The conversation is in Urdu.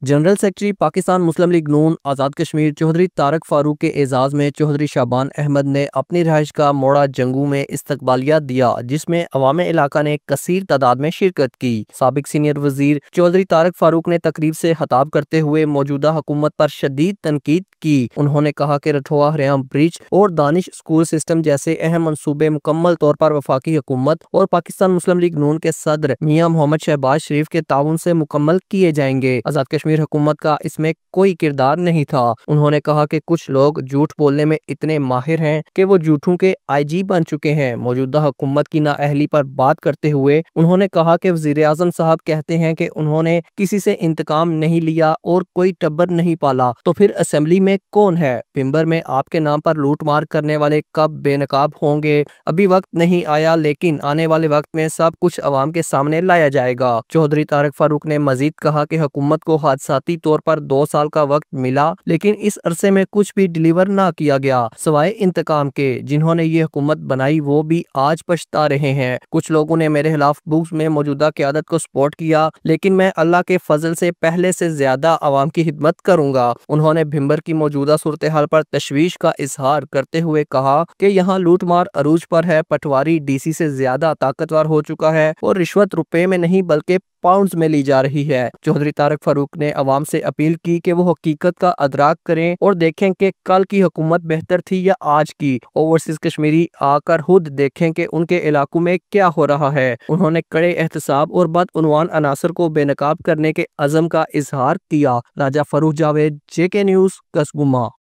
جنرل سیکرٹری پاکستان مسلم لیگ نون آزاد کشمیر چودھری طارق فاروق کے اعزاز میں چودھری شعبان احمد نے اپنی رہائش گاہ موڑا جنگو میں استقبالیہ دیا، جس میں عوام علاقہ نے کثیر تعداد میں شرکت کی۔ سابق سینئر وزیر چودھری طارق فاروق نے تقریب سے خطاب کرتے ہوئے موجودہ حکومت پر شدید تنقید کی۔ انہوں نے کہا کہ رٹھوا ہریام برج اور دانش اسکول سسٹم جیسے اہم منصوبے مکمل طور پر وفاقی حکومت اور پاکستان مسلم لیگ نون کے صدر میاں محمد شہباز شریف کے تعاون سے مکمل کیے جائیں گے۔ آزاد کشمیر حکومت کا اس میں کوئی کردار نہیں تھا۔ انہوں نے کہا کہ کچھ لوگ جھوٹ بولنے میں اتنے ماہر ہیں کہ وہ جھوٹوں کے آئی جی بن چکے ہیں۔ موجودہ حکومت کی نااہلی پر بات کرتے ہوئے انہوں نے کہا کہ وزیر اعظم صاحب کہتے ہیں کہ انہوں نے کسی سے انتقام نہیں لیا اور کوئی ٹبر نہیں پالا، تو پھر اسمبلی میں کون ہے؟ بھمبر میں آپ کے نام پر لوٹ مار کرنے والے کب بے نقاب ہوں گے؟ ابھی وقت نہیں آیا، لیکن آنے والے وقت میں سب کچھ عوام کے سامنے لایا جائے گا۔ چودھری طارق فاروق نے مزید کہا کہ حکومت کو حادثاتی طور پر 2 سال کا وقت ملا، لیکن اس عرصے میں کچھ بھی ڈیلیور نہ کیا گیا سوائے انتقام کے۔ جنہوں نے یہ حکومت بنائی وہ بھی آج پچھتا رہے ہیں۔ کچھ لوگوں نے میرے خلاف بکس میں موجودہ قیادت کو سپورٹ کیا، لیکن میں اللہ کے فضل سے پہلے سے زیادہ عوام کی خدمت کروں گا۔ انہوں نے بھمبر کی موجودہ صورتحال پر تشویش کا اظہار کرتے ہوئے کہا کہ یہاں لوٹ مار عروج پر ہے، پٹواری ڈی سی سے زیادہ طاقتور ہو چکا ہے اور رشوت روپے میں نہیں بلکہ پاؤنڈز میں لی جا رہی ہے۔ چودھری طارق فاروق نے عوام سے اپیل کی کہ وہ حقیقت کا ادراک کریں اور دیکھیں کہ کل کی حکومت بہتر تھی یا آج کی۔ اوورسیز کشمیری آ کر خود دیکھیں کہ ان کے علاقوں میں کیا ہو رہا ہے۔ انہوں نے کڑے احتساب اور بدعنوان عناصر کو بے نقاب کرنے کے عزم کا اظہار کیا۔ راجہ فروخ جاوید، JK نیوز، کسگما۔